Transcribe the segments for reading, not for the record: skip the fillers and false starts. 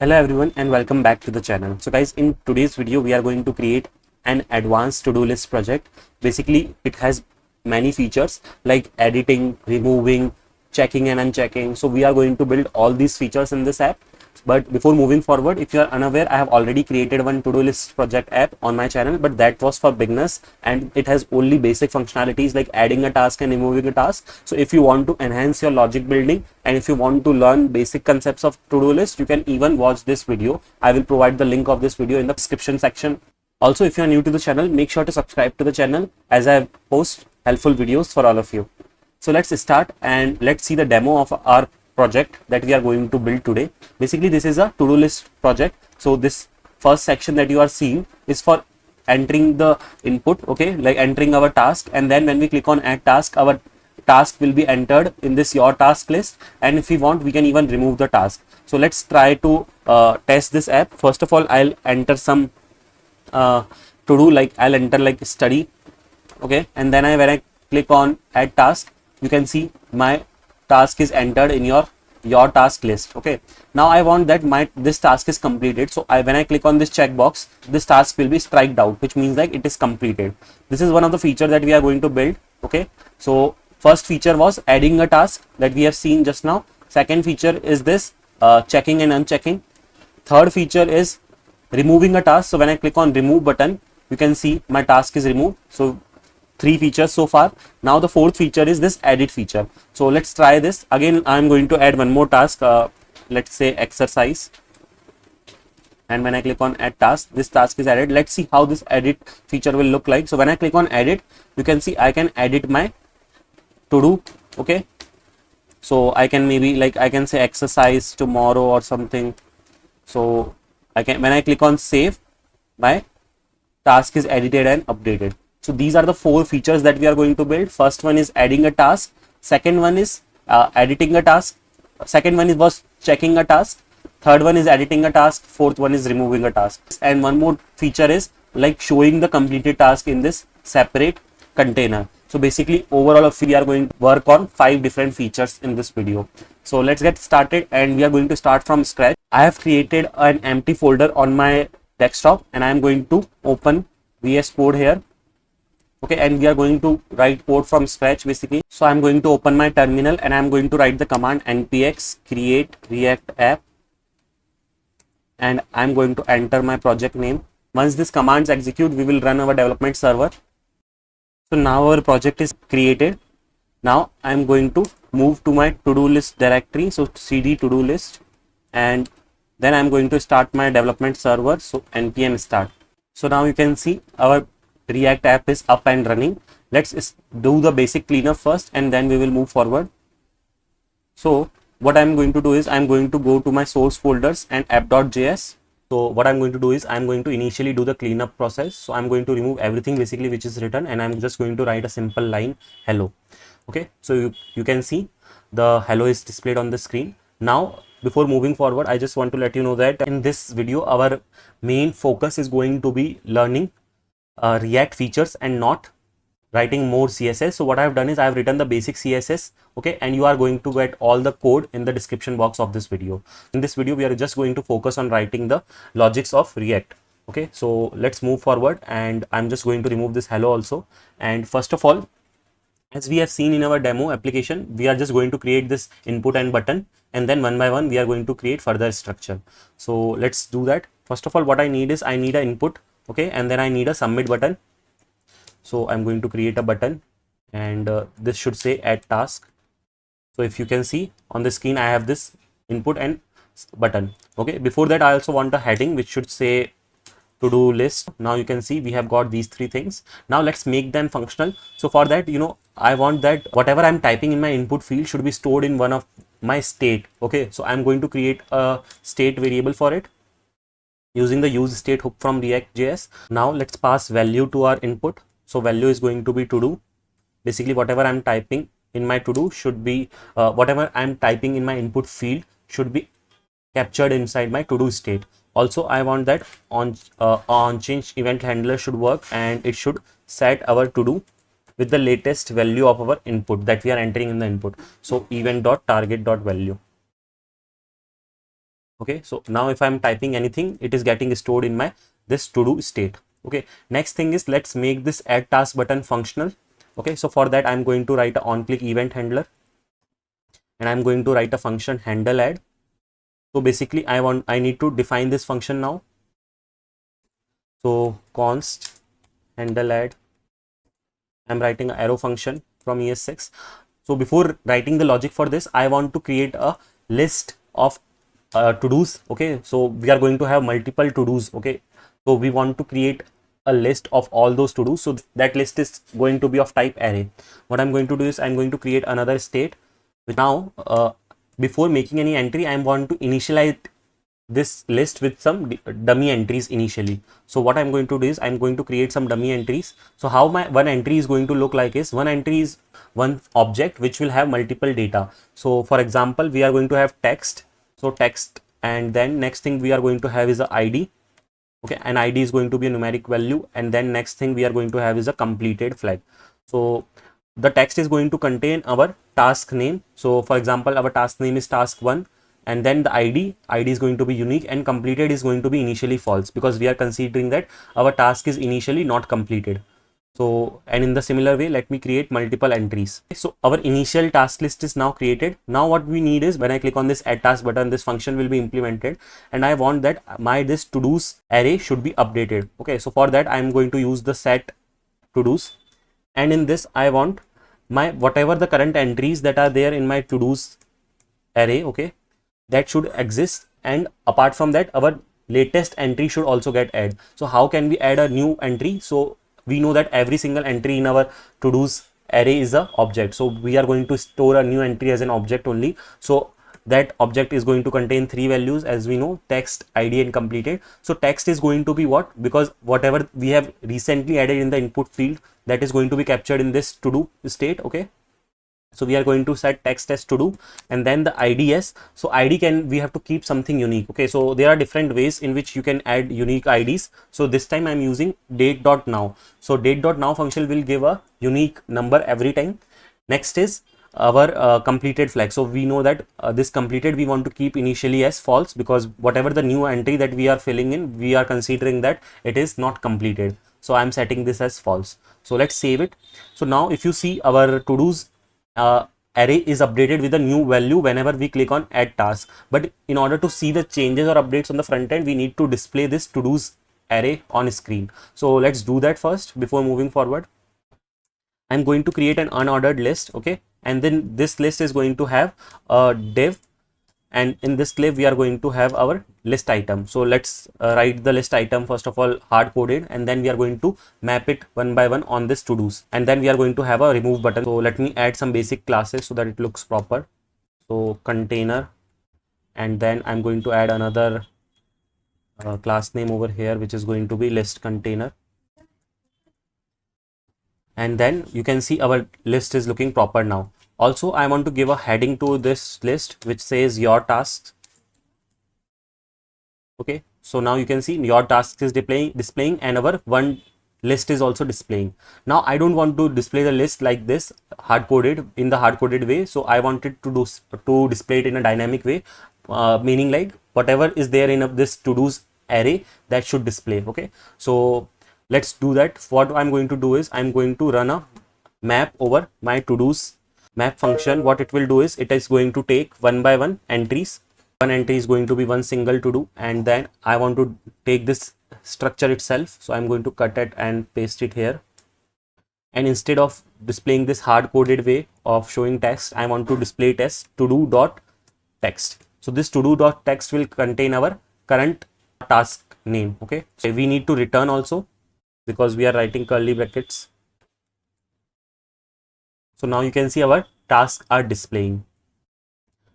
Hello everyone and welcome back to the channel. So guys, in today's video we are going to create an advanced to-do list project. Basically it has many features like editing, removing, checking and unchecking. So we are going to build all these features in this app. But before moving forward, if you are unaware, I have already created one to-do list project app on my channel, but that was for beginners and it has only basic functionalities like adding a task and removing a task. So if you want to enhance your logic building and if you want to learn basic concepts of to-do list, you can even watch this video. I will provide the link of this video in the description section. Also, if you are new to the channel, make sure to subscribe to the channel as I post helpful videos for all of you. So let's start and let's see the demo of our project that we are going to build today. Basically this is a to-do list project. So this first section that you are seeing is for entering the input, okay, like entering our task, and then when we click on add task, our task will be entered in this your task list, and if we want we can even remove the task. So let's try to test this app. First of all, I'll enter some to do, like I'll enter like study, okay, and then when I click on add task, you can see my task is entered in your task list. Okay, now I want that this task is completed. So when I click on this checkbox, this task will be striked out, which means like it is completed. This is one of the features that we are going to build. Okay, so first feature was adding a task that we have seen just now. Second feature is this checking and unchecking. Third feature is removing a task. So when I click on remove button, you can see my task is removed. So 3 features so far. Now the fourth feature is this edit feature. So let's try this again. I'm going to add one more task, let's say exercise, and when I click on add task, this task is added. Let's see how this edit feature will look like. So when I click on edit, you can see I can edit my to do. Okay, so I can maybe like I can say exercise tomorrow or something. So I can, when I click on save, my task is edited and updated. So these are the 4 features that we are going to build. First one is adding a task. Second one is editing a task. Second one was checking a task. Third one is editing a task. Fourth one is removing a task. And one more feature is like showing the completed task in this separate container. So basically overall we are going to work on 5 different features in this video. So let's get started, and we are going to start from scratch. I have created an empty folder on my desktop and I am going to open VS Code here. Okay, and we are going to write code from scratch basically. So I'm going to open my terminal and I'm going to write the command npx create react app, and I'm going to enter my project name. Once this commands execute, we will run our development server. So now our project is created. Now I'm going to move to my to-do list directory. So cd to-do list, and then I'm going to start my development server. So npm start. So now you can see our React app is up and running. Let's do the basic cleanup first and then we will move forward. So what I'm going to do is I'm going to go to my source folders and app.js. So what I'm going to do is I'm going to initially do the cleanup process. So I'm going to remove everything basically which is written, and I'm just going to write a simple line hello. Okay, so you can see the hello is displayed on the screen. Now before moving forward, I just want to let you know that in this video our main focus is going to be learning React features and not writing more CSS. So what I have done is I have written the basic CSS, okay, and you are going to get all the code in the description box of this video. In this video we are just going to focus on writing the logics of React. Okay, so let's move forward, and I'm just going to remove this hello also. And first of all, as we have seen in our demo application, we are just going to create this input and button, and then one by one we are going to create further structure. So let's do that. First of all, what I need is I need an input, okay, and then I need a submit button. So I'm going to create a button, and this should say add task. So if you can see on the screen, I have this input and button. Okay, before that I also want a heading which should say to do list. Now you can see we have got these 3 things. Now let's make them functional. So for that, I want that whatever I'm typing in my input field should be stored in one of my state. Okay, so I'm going to create a state variable for it using the use state hook from React.js. Now let's pass value to our input. So value is going to be to do. Basically whatever I'm typing in my to do should be whatever I'm typing in my input field should be captured inside my to do state. Also I want that on change event handler should work, and it should set our to do with the latest value of our input that we are entering in the input. So event.target.value. Okay, so now if I'm typing anything, it is getting stored in my this to do state. Okay, next thing is let's make this add task button functional. Okay, so for that I'm going to write a on click event handler, and I'm going to write a function handle add. So basically I need to define this function now. So const handle add, I'm writing an arrow function from ES6. So before writing the logic for this, I want to create a list of to-dos. Okay, so we are going to have multiple to-dos. Okay, so we want to create a list of all those to-dos. So that list is going to be of type array. What I'm going to do is I'm going to create another state. Now, before making any entry, I want to initialize this list with some dummy entries initially. So what I'm going to do is I'm going to create some dummy entries. So how my one entry is going to look like is one entry is one object which will have multiple data. So for example, we are going to have text. So text, and then next thing we are going to have is a ID. Okay, and ID is going to be a numeric value, and then next thing we are going to have is a completed flag. So the text is going to contain our task name. So for example, our task name is task1, and then the id is going to be unique, and completed is going to be initially false because we are considering that our task is initially not completed. So, and in the similar way, let me create multiple entries. So our initial task list is now created. Now what we need is when I click on this add task button, this function will be implemented, and I want that my this to do's array should be updated. Okay, so for that I am going to use the set to do's, and in this I want my whatever the current entries that are there in my to do's array, okay, that should exist, and apart from that our latest entry should also get added. So how can we add a new entry? So we know that every single entry in our to do's array is a object, so we are going to store a new entry as an object only. So that object is going to contain three values, as we know, text, id, and completed. So text is going to be what, because whatever we have recently added in the input field, that is going to be captured in this to do state. Okay, so we are going to set text as to do, and then the IDs. So ID can, we have to keep something unique. Okay, so there are different ways in which you can add unique IDs. So this time I'm using date.now. So date.now function will give a unique number every time. Next is our completed flag. So we know that this completed we want to keep initially as false, because whatever the new entry that we are filling in, we are considering that it is not completed. So I'm setting this as false. So let's save it. So now if you see, our to do's array is updated with a new value whenever we click on add task. But in order to see the changes or updates on the front end, we need to display this to do's array on screen. So let's do that first before moving forward. I'm going to create an unordered list. Okay, and then this list is going to have a div, and in this div we are going to have our list item. So let's write the list item first of all hard coded, and then we are going to map it one by one on this to do's, and then we are going to have a remove button. So let me add some basic classes so that it looks proper. So container, and then I'm going to add another class name over here, which is going to be list container. And then you can see our list is looking proper now. Also, I want to give a heading to this list which says your tasks. Okay, so now you can see your tasks is displaying, and our one list is also displaying. Now I don't want to display the list like this hard coded in the hard coded way. So I wanted to display it in a dynamic way, meaning like whatever is there in this to do's array, that should display. Okay, so let's do that. What I'm going to do is I'm going to run a map over my to do's map function. What it will do is it is going to take one by one entries. One entry is going to be one single to do, and then I want to take this structure itself. So I'm going to cut it and paste it here. And instead of displaying this hard coded way of showing text, I want to display it as to do dot text. So this to do dot text will contain our current task name. Okay, so we need to return also because we are writing curly brackets. So now you can see our tasks are displaying.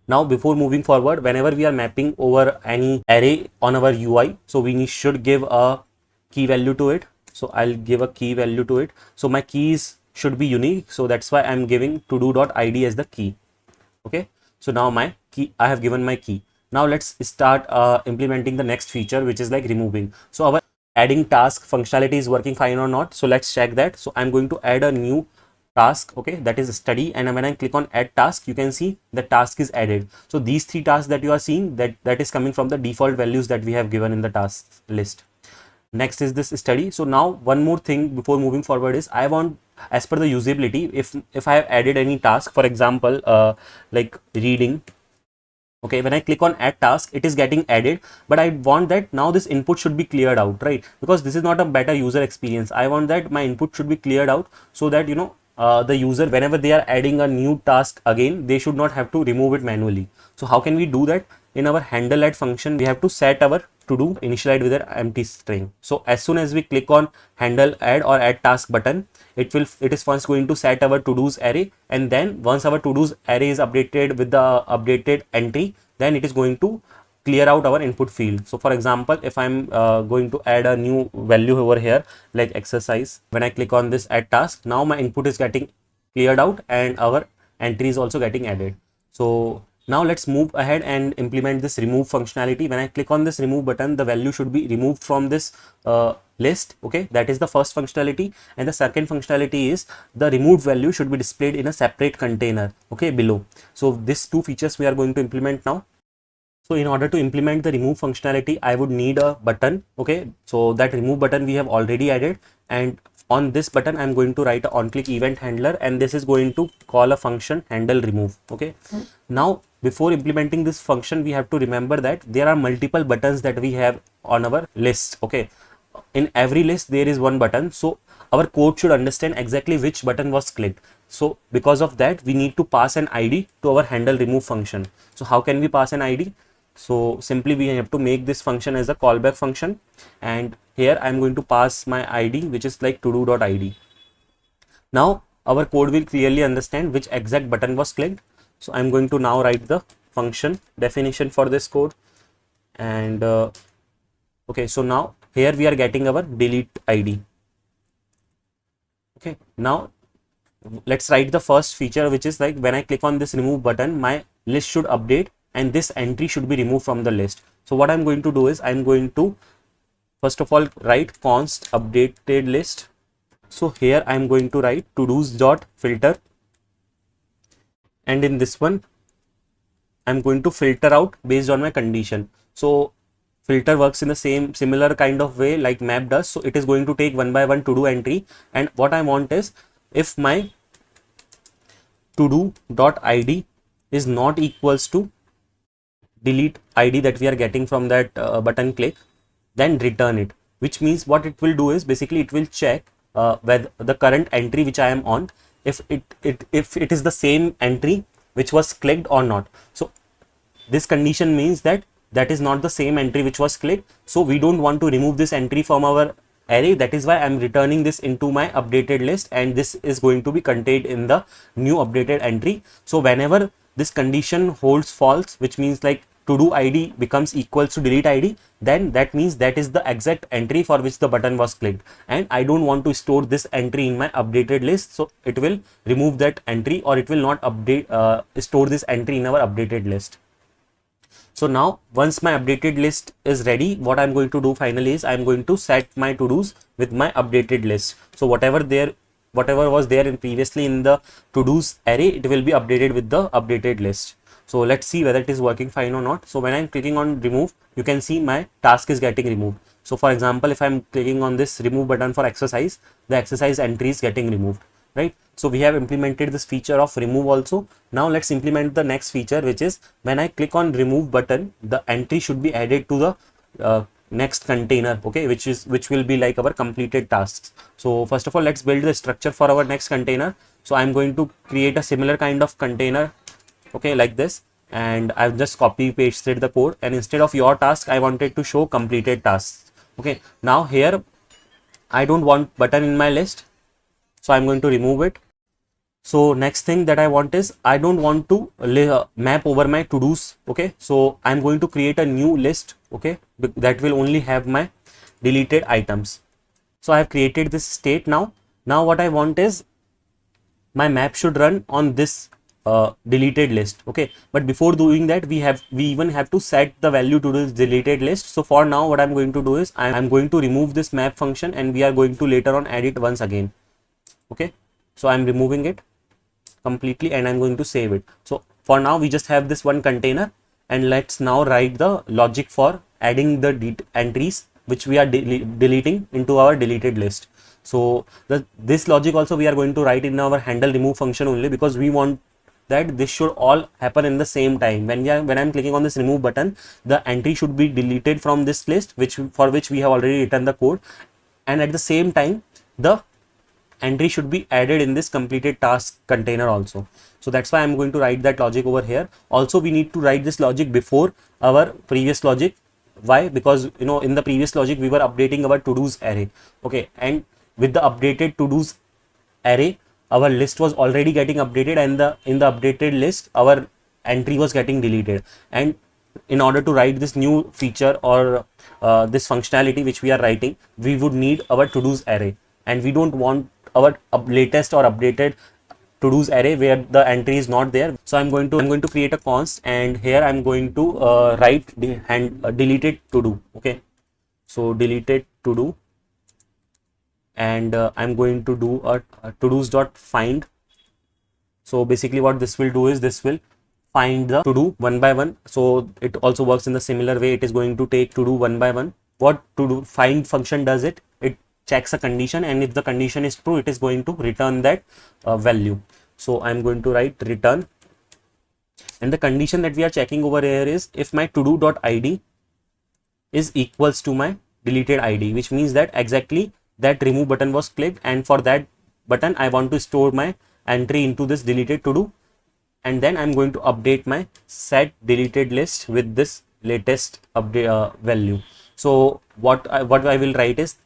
Now before moving forward, whenever we are mapping over any array on our UI, so we should give a key value to it. So I'll give a key value to it. So my keys should be unique. So that's why I'm giving to do.id as the key. Okay, so now my key, I have given my key. Now let's start implementing the next feature, which is like removing. So our adding task functionality is working fine or not. So let's check that. So I'm going to add a new task, okay, that is study, and when I click on add task, you can see the task is added. So these three tasks that you are seeing, that is coming from the default values that we have given in the tasks list. Next is this study. So now one more thing before moving forward is I want, as per the usability, if I have added any task, for example, like reading, okay, when I click on add task, it is getting added, but I want that now this input should be cleared out, right? Because this is not a better user experience. I want that my input should be cleared out, so that, you know, the user, whenever they are adding a new task again, they should not have to remove it manually. So how can we do that? In our handle add function, we have to set our to do initialized with an empty string. So as soon as we click on handle add or add task button, it is first going to set our to do's array, and then once our to do's array is updated with the updated entry, then it is going to clear out our input field. So for example, if I'm going to add a new value over here like exercise, when I click on this add task, now my input is getting cleared out and our entry is also getting added. So now let's move ahead and implement this remove functionality. When I click on this remove button, the value should be removed from this list. Okay, that is the first functionality. And the second functionality is the removed value should be displayed in a separate container, okay, below. So these two features we are going to implement now. So in order to implement the remove functionality, I would need a button. Okay, so that remove button we have already added, and on this button I'm going to write a on click event handler, and this is going to call a function handle remove. Okay, now before implementing this function, we have to remember that there are multiple buttons that we have on our list. Okay, in every list there is one button, so our code should understand exactly which button was clicked. So because of that, we need to pass an ID to our handle remove function. So how can we pass an ID? So simply we have to make this function as a callback function, and here I'm going to pass my ID, which is like todo.id. Now our code will clearly understand which exact button was clicked. So I'm going to now write the function definition for this code, and okay, so now here we are getting our delete ID. Okay, now let's write the first feature, which is like when I click on this remove button, my list should update and this entry should be removed from the list. So what I'm going to do is I'm going to first of all write const updated list. So here I'm going to write to-dos dot filter, and in this one I'm going to filter out based on my condition. So filter works in the similar kind of way like map does. So it is going to take one by one to do entry, and what I want is if my to do dot id is not equals to delete id that we are getting from that button click, then return it, which means what it will do is basically it will check whether the current entry which I am on, if it is the same entry which was clicked or not. So this condition means that that is not the same entry which was clicked, so we don't want to remove this entry from our array. That is why I'm returning this into my updated list, and this is going to be contained in the new updated entry. So whenever this condition holds false, which means like to do id becomes equals to delete id, then that means that is the exact entry for which the button was clicked, and I don't want to store this entry in my updated list, so it will remove that entry, or it will not update store this entry in our updated list. So now once my updated list is ready, what I'm going to do finally is I'm going to set my to-dos with my updated list. So whatever was there in previously in the to-dos array, it will be updated with the updated list. So let's see whether it is working fine or not. So when I'm clicking on remove, you can see my task is getting removed. So for example, if I'm clicking on this remove button for exercise, the exercise entry is getting removed, right? So we have implemented this feature of remove also. Now let's implement the next feature, which is when I click on remove button, the entry should be added to the next container, okay, which will be like our completed tasks. So first of all, let's build the structure for our next container. So I'm going to create a similar kind of container, okay, like this, and I've just copy pasted the code, and instead of your task, I wanted to show completed tasks. Okay, now here I don't want button in my list, so I'm going to remove it. So next thing that I want is I don't want to map over my to-dos. Okay, so I'm going to create a new list, okay, that will only have my deleted items. So I have created this state now. Now what I want is my map should run on this deleted list. Okay, but before doing that, we even have to set the value to this deleted list. So for now, what I'm going to do is I'm going to remove this map function, and we are going to later on add it once again. Okay, So I'm removing it completely and I'm going to save it. So for now we just have this one container, and let's now write the logic for adding the entries which we are deleting into our deleted list. So this logic also we are going to write in our handle remove function only, because we want that this should all happen in the same time. When I'm clicking on this remove button, the entry should be deleted from this list, for which we have already written the code, and at the same time the entry should be added in this completed task container also. So that's why I'm going to write that logic over here. Also we need to write this logic before our previous logic. Why? Because in the previous logic we were updating our to-dos array, okay, and with the updated to-dos array our list was already getting updated, and in the updated list our entry was getting deleted. And in order to write this new feature or this functionality which we are writing, we would need our to-dos array, and we don't want our latest or updated to-dos array where the entry is not there. So I'm going to create a const, and here I'm going to write deleted to do. Okay, so deleted to do, and I'm going to do a to-dos dot find. So basically what this will do is this will find the to do one by one. So it also works in the similar way. It is going to take to do one by one. What to do find function does it checks a condition, and if the condition is true, it is going to return that value. So I'm going to write return, and the condition that we are checking over here is if my to do dot id is equals to my deleted id, which means that exactly that remove button was clicked, and for that button I want to store my entry into this deleted to do, and then I'm going to update my set deleted list with this latest update value. So what I will write is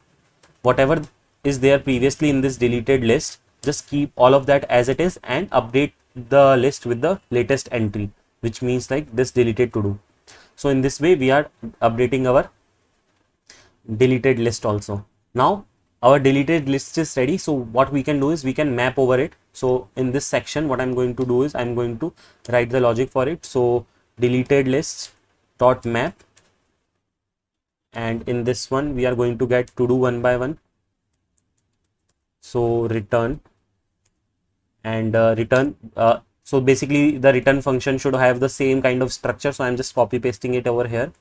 whatever is there previously in this deleted list, just keep all of that as it is and update the list with the latest entry, which means like this deleted to do. So in this way we are updating our deleted list also. Now our deleted list is ready. So what we can do is we can map over it. So in this section what I'm going to do is I'm going to write the logic for it. So deleted list dot map, and in this one we are going to get to do one by one. So return, and return, so basically the return function should have the same kind of structure. So I'm just copy pasting it over here.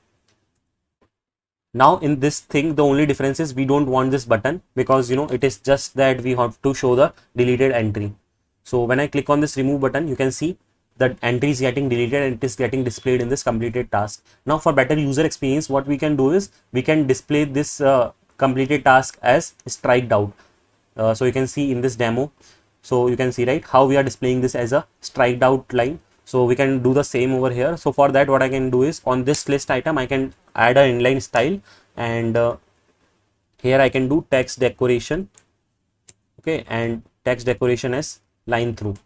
Now in this thing the only difference is we don't want this button, because it is just that we have to show the deleted entry. So when I click on this remove button, you can see that entry is getting deleted and it is getting displayed in this completed task. Now for better user experience, what we can do is we can display this completed task as striked out. So you can see in this demo, so you can see right how we are displaying this as a striked out line. So we can do the same over here. So for that what I can do is on this list item I can add an inline style, and here I can do text decoration, okay, and text decoration as line through.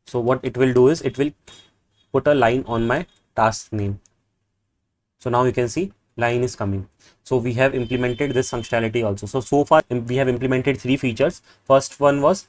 So what it will do is it will put a line on my task name. So now you can see line is coming. So we have implemented this functionality also. So far we have implemented 3 features. First one was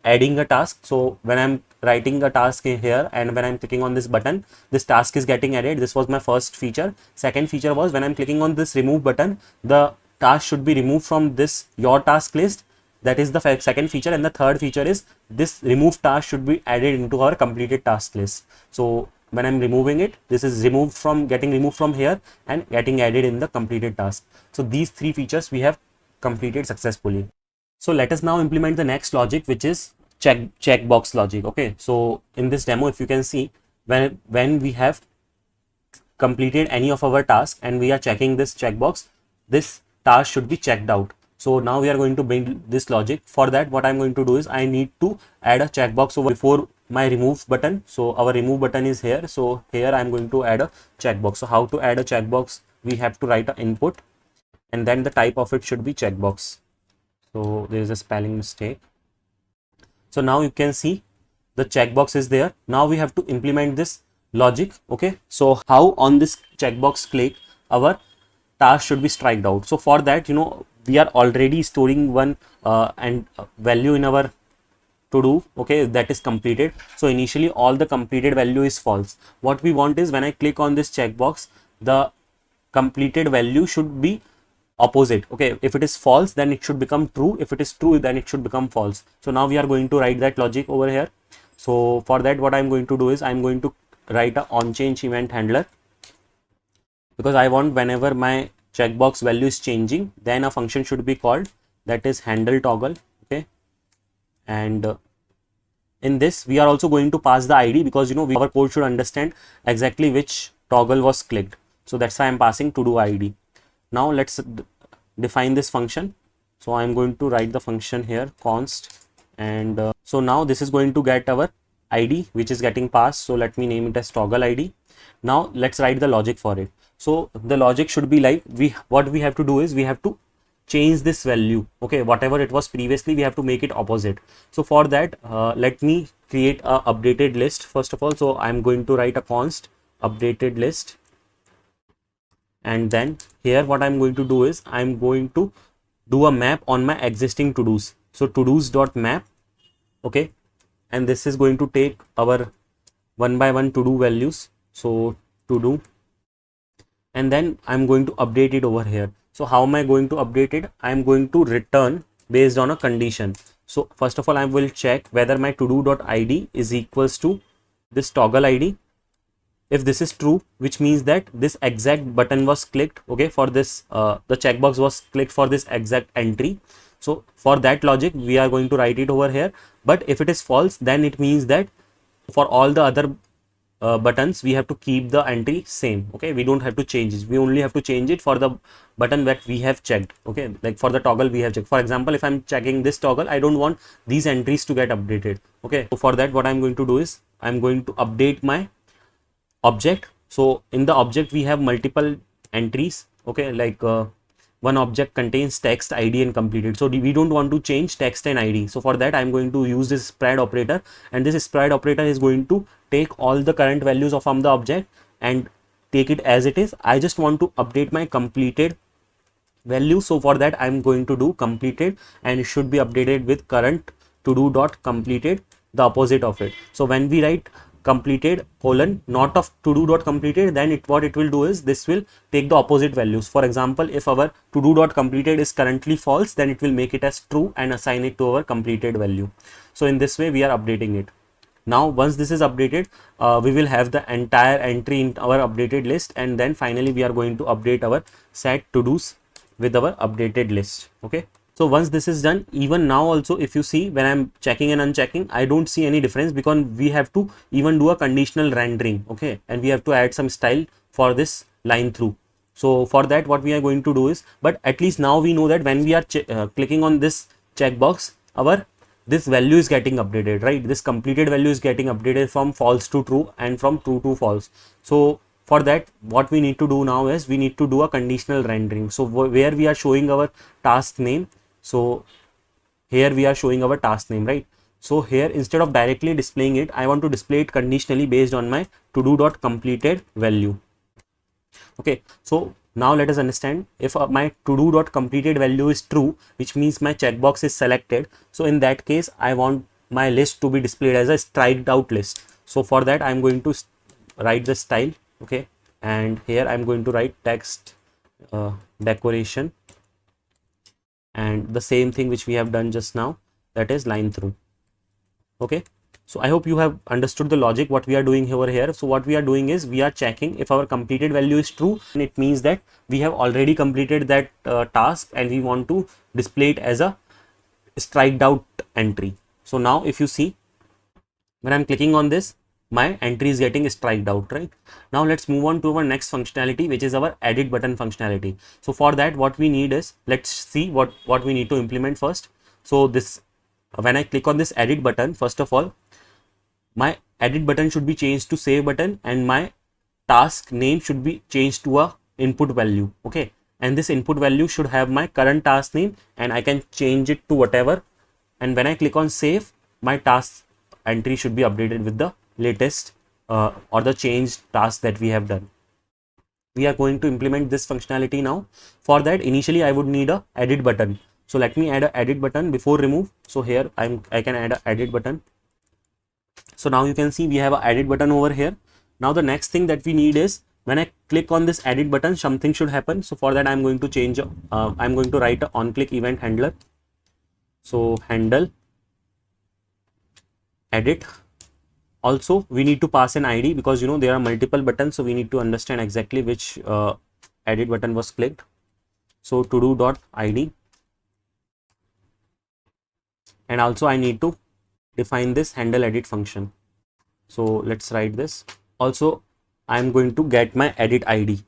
adding a task. So when I'm writing a task here and when I'm clicking on this button, this task is getting added. This was my first feature. Second feature was when I'm clicking on this remove button, the task should be removed from this your task list. That is the second feature. And the third feature is this remove task should be added into our completed task list. So when I'm removing it, this is getting removed from here and getting added in the completed task. So these 3 features we have completed successfully. So let us now implement the next logic, which is checkbox logic. Okay, so in this demo, if you can see, when we have completed any of our tasks and we are checking this checkbox, this task should be checked out. So now we are going to build this logic. For that, what I'm going to do is I need to add a checkbox over before my remove button. So our remove button is here. So here I'm going to add a checkbox. So how to add a checkbox? We have to write an input, and then the type of it should be checkbox. So there is a spelling mistake. So now you can see the checkbox is there. Now we have to implement this logic. Okay, so how on this checkbox click our task should be striked out. So for that, we are already storing one value in our to do. Okay, that is completed. So initially all the completed value is false. What we want is when I click on this checkbox, the completed value should be opposite. Okay, if it is false, then it should become true. If it is true, then it should become false. So now we are going to write that logic over here. So for that, what I'm going to do is I'm going to write a onChange event handler, because I want whenever my checkbox value is changing, then a function should be called, that is handle toggle. Okay, and in this we are also going to pass the ID, because our code should understand exactly which toggle was clicked. So that's why I'm passing to do ID. Now let's define this function. So I'm going to write the function here, const, and so now this is going to get our ID which is getting passed. So let me name it as toggle ID. Now let's write the logic for it. So the logic should be like, what we have to do is we have to change this value. Okay, whatever it was previously, we have to make it opposite. So for that, let me create a updated list first of all. So I'm going to write a const updated list, and then here what I'm going to do is I'm going to do a map on my existing to-dos. So to-dos dot map. Okay, and this is going to take our one by one to-do values. So to do, and then I'm going to update it over here. So how am I going to update it? I'm going to return based on a condition. So first of all, I will check whether my todo.id is equals to this toggle ID. If this is true, which means that this exact button was clicked, okay, for this the checkbox was clicked for this exact entry. So for that logic, we are going to write it over here. But if it is false, then it means that for all the other buttons, we have to keep the entry same. Okay, we don't have to change it. We only have to change it for the button that we have checked. Okay, like for the toggle we have checked. For example, if I'm checking this toggle, I don't want these entries to get updated. Okay, so for that, what I'm going to do is I'm going to update my object. So in the object we have multiple entries. Okay, like one object contains text, ID and completed. So we don't want to change text and ID. So for that, I'm going to use this spread operator, and this spread operator is going to take all the current values from the object and take it as it is. I just want to update my completed value. So for that, I'm going to do completed, and it should be updated with current to do dot completed, the opposite of it. So when we write completed colon not of to do dot completed, then what it will do is this will take the opposite values. For example, if our to do dot completed is currently false, then it will make it as true and assign it to our completed value. So in this way we are updating it. Now once this is updated, we will have the entire entry in our updated list, and then finally we are going to update our set to dos with our updated list. Okay, so once this is done, even now also, if you see, when I'm checking and unchecking, I don't see any difference, because we have to even do a conditional rendering. Okay, and we have to add some style for this line through. So for that, what we are going to do is, but at least now we know that when we are clicking on this checkbox, this value is getting updated, right? This completed value is getting updated from false to true and from true to false. So for that, what we need to do now is we need to do a conditional rendering. So where we are showing our task name, so here we are showing our task name, right? So here, instead of directly displaying it, I want to display it conditionally based on my to do dot completed value. Okay, so now let us understand, if my to do dot completed value is true, which means my checkbox is selected. So in that case, I want my list to be displayed as a striked out list. So for that, I'm going to write the style. Okay, and here I'm going to write text decoration, and the same thing which we have done just now, that is line through. Okay, so I hope you have understood the logic what we are doing over here. So what we are doing is we are checking if our completed value is true, and it means that we have already completed that task, and we want to display it as a striked out entry. So now if you see, when I'm clicking on this, my entry is getting striked out, right? Now let's move on to our next functionality, which is our edit button functionality. So for that, what we need is, let's see what we need to implement first. So this, when I click on this edit button, first of all, my edit button should be changed to save button, and my task name should be changed to a input value. Okay, and this input value should have my current task name, and I can change it to whatever. And when I click on save, my task entry should be updated with the latest or the changed task that we have done. We are going to implement this functionality now. For that, initially I would need a edit button. So let me add a edit button before remove. So here I can add a edit button. So now you can see we have a edit button over here. Now the next thing that we need is, when I click on this edit button, something should happen. So for that, I'm going to change, I'm going to write a on click event handler. So handle edit. Also, we need to pass an ID because there are multiple buttons, so we need to understand exactly which edit button was clicked. So to do dot ID, and also I need to define this handle edit function. So let's write this. Also, I'm going to get my edit ID.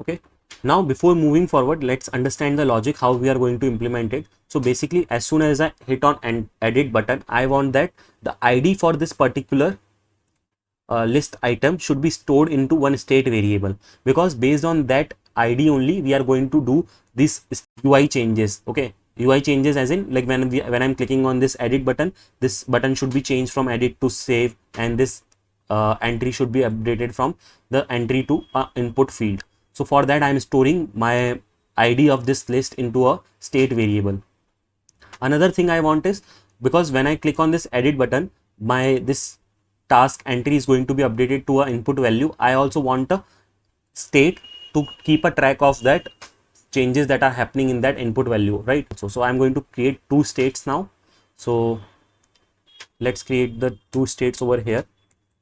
Okay. Now, before moving forward, let's understand the logic how we are going to implement it. So basically, as soon as I hit on an edit button, I want that the ID for this particular list item should be stored into one state variable, because based on that ID only we are going to do these UI changes. Okay, UI changes as in like when I'm clicking on this edit button, this button should be changed from edit to save, and this entry should be updated from the entry to input field. So for that, I am storing my ID of this list into a state variable. Another thing I want is, because when I click on this edit button, this task entry is going to be updated to a input value. I also want a state to keep a track of that changes that are happening in that input value, right? So I'm going to create two states now. So let's create the two states over here.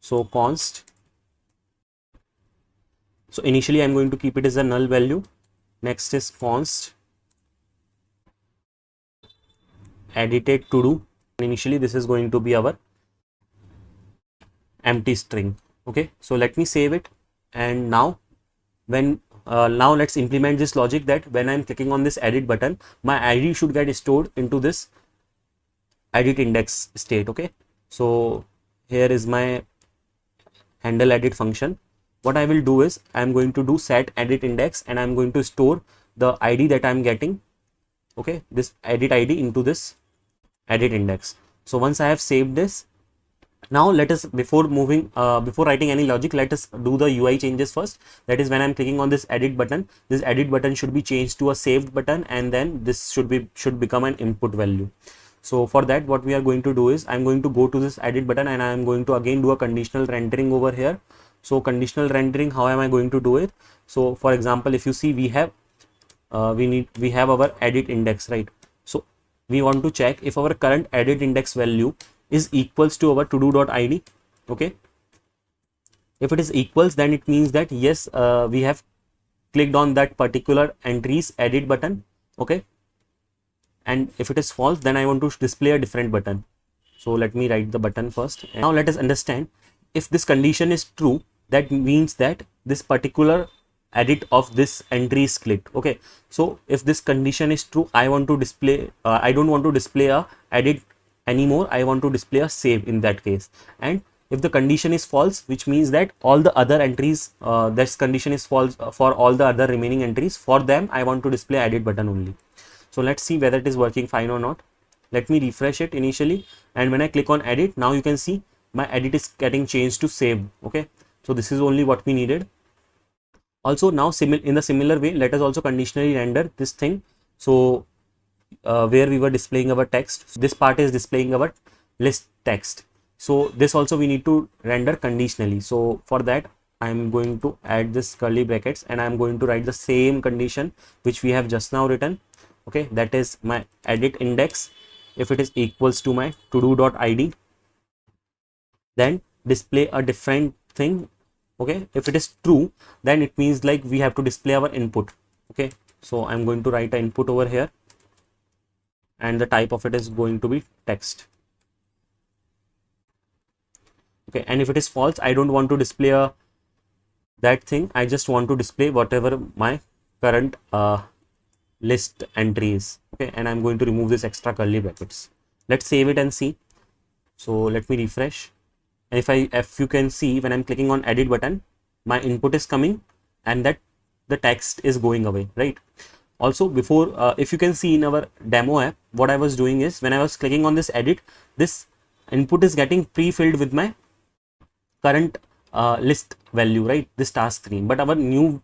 So const. So initially I'm going to keep it as a null value. Next is const edited to do. Initially this is going to be our empty string. Okay, so let me save it. And now now let's implement this logic that when I'm clicking on this edit button, my ID should get stored into this edit index state. Okay, so here is my handle edit function. What I will do is I'm going to do set edit index, and I'm going to store the ID that I'm getting, okay, this edit ID into this edit index. So once I have saved this, now let us, before writing any logic, let us do the UI changes first. That is, when I'm clicking on this edit button should be changed to a saved button, and then this should become an input value. So for that, what we are going to do is I'm going to go to this edit button, and I'm going to again do a conditional rendering over here. So conditional rendering, how am I going to do it? So for example, if you see, we have our edit index, right? So we want to check if our current edit index value is equals to our todo.id. okay, if it is equals, then it means that yes, we have clicked on that particular entry's edit button. Okay, and if it is false, then I want to display a different button. So let me write the button first. And now let us understand, if this condition is true, that means that this particular edit of this entry is clicked. Okay, so if this condition is true, I want to display I don't want to display a edit anymore, I want to display a save in that case. And if the condition is false, which means that all the other entries, this condition is false for all the other remaining entries, for them I want to display edit button only. So let's see whether it is working fine or not. Let me refresh it initially, and when I click on edit, now you can see my edit is getting changed to save. Okay, so this is only what we needed. Also, now in the similar way, let us also conditionally render this thing. So where we were displaying our text, this part is displaying our list text. So this also we need to render conditionally. So for that, I'm going to add this curly brackets, and I'm going to write the same condition which we have just now written. Okay, that is my edit index, if it is equals to my todo.id, then display a different thing. Okay, if it is true, then it means like we have to display our input. Okay, so I'm going to write an input over here, and the type of it is going to be text. Okay, and if it is false, I don't want to display that thing, I just want to display whatever my current list entries. Okay, and I'm going to remove this extra curly brackets. Let's save it and see. So let me refresh, and if you can see, when I'm clicking on edit button, my input is coming, and that the text is going away, right? Also, before if you can see in our demo app, what I was doing is, when I was clicking on this edit, this input is getting pre-filled with my current list value, right? This task 3, but our new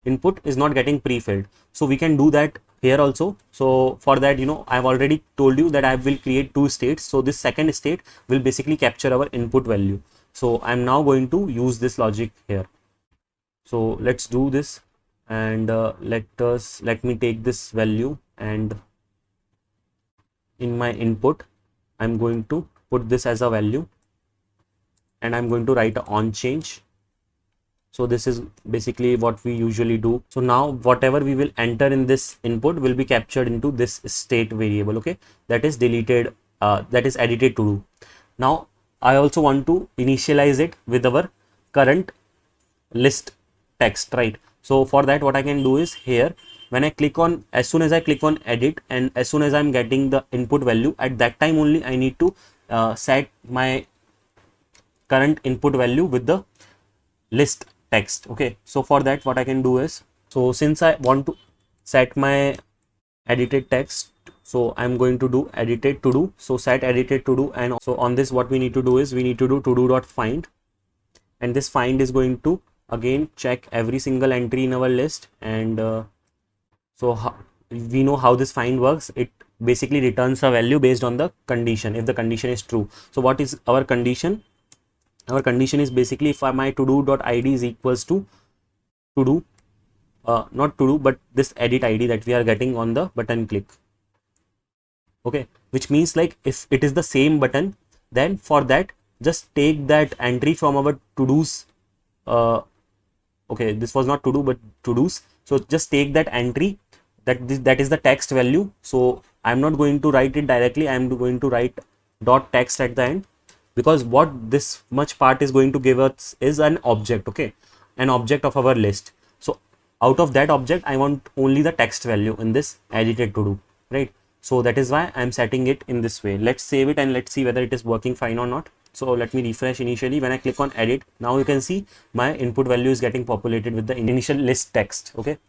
input is not getting pre-filled. So we can do that here also. So for that, I've already told you that I will create two states. So this second state will basically capture our input value. So I'm now going to use this logic here. So let's do this, and let me take this value, and in my input I'm going to put this as a value, and I'm going to write a on change. So this is basically what we usually do. So now whatever we will enter in this input will be captured into this state variable, okay, that is deleted, that is edited to do. Now I also want to initialize it with our current list text, right? So for that, what I can do is here, when I click on, as soon as I click on edit, and as soon as I'm getting the input value, at that time only I need to set my current input value with the list text. Okay, so for that, what I can do is, so since I want to set my edited text, so I'm going to do edited to do. So set edited to do, and so on this, what we need to do is we need to do to do dot find, and this find is going to again check every single entry in our list. And we know how this find works. It basically returns a value based on the condition, if the condition is true. So what is our condition? Our condition is basically if my to do dot id is equals to do, not to do, but this edit id that we are getting on the button click. Okay, which means like if it is the same button, then for that just take that entry from our to do's. Okay, this was not to do but to do's. So just take that entry, that is the text value. So I'm not going to write it directly, I'm going to write dot text at the end, because what this much part is going to give us is an object, okay, an object of our list. So out of that object, I want only the text value in this edited to do, right? So that is why I'm setting it in this way. Let's save it and let's see whether it is working fine or not. So let me refresh initially. When I click on edit, now you can see my input value is getting populated with the initial list text, okay.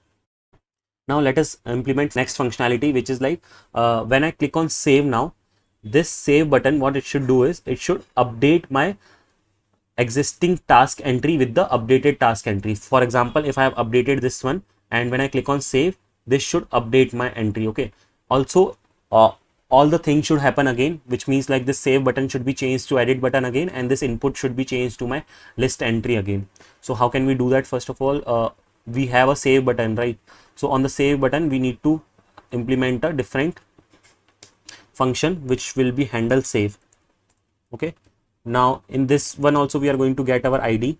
Now let us implement next functionality, which is like when I click on save now, this save button, what it should do is it should update my existing task entry with the updated task entry. For example, if I have updated this one, and when I click on save, this should update my entry, okay. Also all the things should happen again, which means like this save button should be changed to edit button again, and this input should be changed to my list entry again. So how can we do that? First of all, we have a save button, right? So on the save button, we need to implement a different function which will be handle save, okay. Now in this one also we are going to get our id,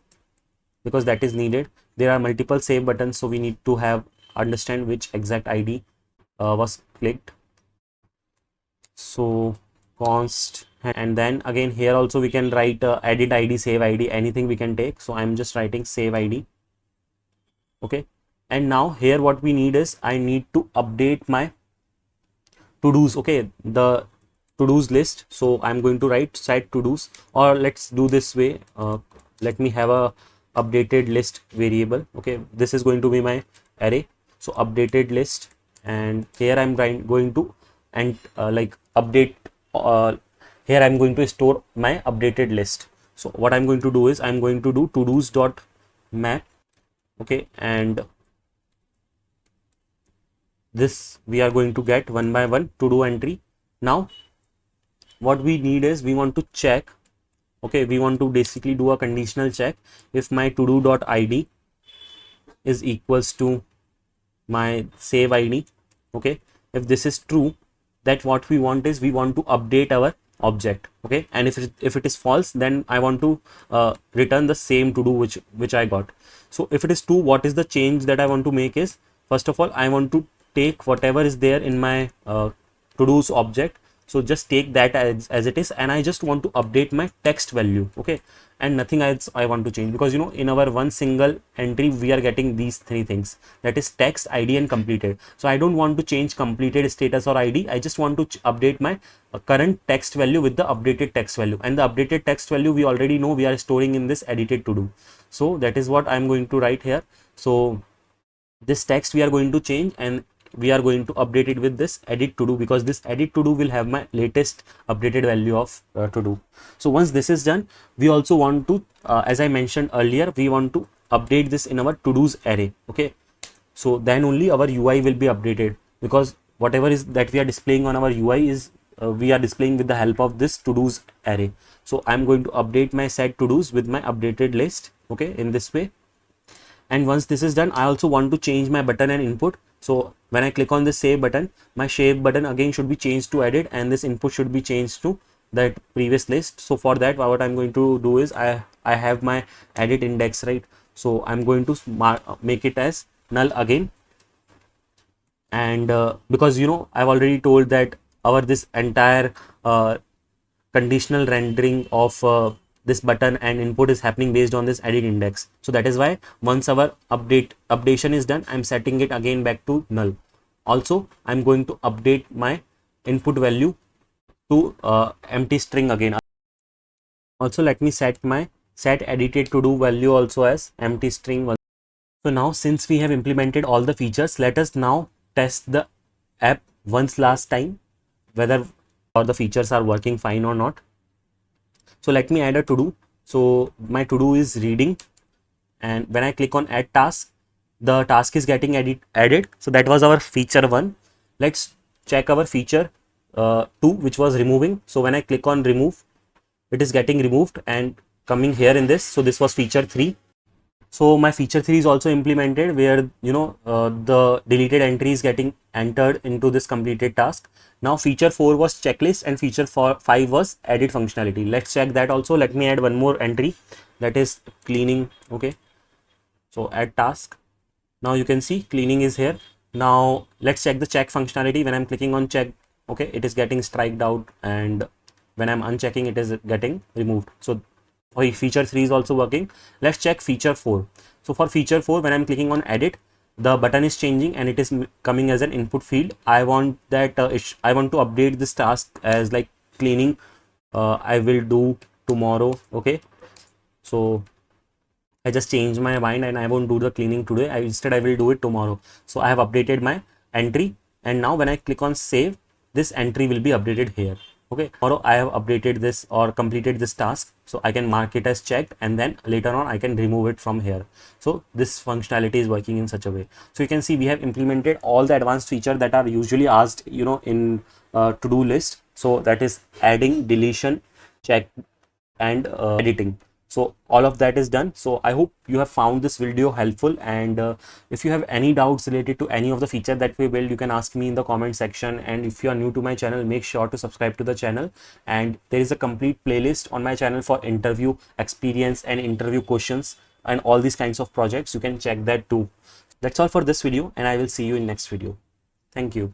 because that is needed. There are multiple save buttons, so we need to have understand which exact id was clicked. So const, and then again here also we can write edit id, save id, anything we can take. So I'm just writing save id, okay. And now here what we need is I need to update my to do's, okay, the to do's list. So I'm going to write set to do's, or let's do this way. Let me have a updated list variable, okay. This is going to be my array. So updated list, and here I'm going to and like update, here I'm going to store my updated list. So what I'm going to do is I'm going to do to do's dot map, okay, and this we are going to get one by one to do entry. Now what we need is we want to check, okay, we want to basically do a conditional check if my to do dot id is equals to my save id, okay. If this is true, that what we want is we want to update our object, okay. And if it is false, then I want to return the same to do which I got. So if it is true, what is the change that I want to make is, first of all, I want to take whatever is there in my to do's object. So just take that as it is, and I just want to update my text value, okay, and nothing else I want to change, because you know in our one single entry we are getting these three things, that is text, id, and completed. So I don't want to change completed status or id. I just want to update my current text value with the updated text value, and the updated text value we already know we are storing in this edited to do. So that is what I'm going to write here. So this text we are going to change, and we are going to update it with this edit to do, because this edit to do will have my latest updated value of to do. So once this is done, we also want to as I mentioned earlier, we want to update this in our to do's array, okay. So then only our UI will be updated, because whatever is that we are displaying on our UI is we are displaying with the help of this to-dos array. So I'm going to update my set to-dos with my updated list, okay, in this way. And once this is done, I also want to change my button and input. So when I click on the save button, my save button again should be changed to edit, and this input should be changed to that previous list. So for that, what I'm going to do is I have my edit index, right? So I'm going to make it as null again. And because I've already told that our this entire conditional rendering of this button and input is happening based on this edit index. So that is why once our updation is done, I'm setting it again back to null. Also, I'm going to update my input value to empty string again. Also, let me set my set edited to do value also as empty string. So now, since we have implemented all the features, let us now test the app once last time, whether all the features are working fine or not. So let me add a to do. So my to do is reading, and when I click on add task, the task is getting added. So that was our feature 1. Let's check our feature 2, which was removing. So when I click on remove, it is getting removed and coming here in this. So this was feature 3. So my feature 3 is also implemented, where the deleted entry is getting entered into this completed task. Now feature 4 was checklist, and feature 5 was edit functionality. Let's check that also. Let me add one more entry, that is cleaning. Okay, so add task. Now you can see cleaning is here. Now let's check the check functionality. When I'm clicking on check, okay, it is getting striked out, and when I'm unchecking, it is getting removed. So feature 3 is also working. Let's check feature 4. So for feature 4, when I'm clicking on edit, the button is changing and it is coming as an input field. I want that I want to update this task as like cleaning. I will do tomorrow. Okay, so I just changed my mind and I won't do the cleaning today. Instead I will do it tomorrow. So I have updated my entry, and now when I click on save, this entry will be updated here. Okay, tomorrow I have updated this or completed this task, so I can mark it as checked, and then later on I can remove it from here. So this functionality is working in such a way. So you can see we have implemented all the advanced features that are usually asked in to-do list. So that is adding, deletion, check, and editing. So all of that is done. So I hope you have found this video helpful, and if you have any doubts related to any of the feature that we build, you can ask me in the comment section. And if you are new to my channel, make sure to subscribe to the channel, and there is a complete playlist on my channel for interview experience and interview questions and all these kinds of projects. You can check that too. That's all for this video, and I will see you in next video. Thank you.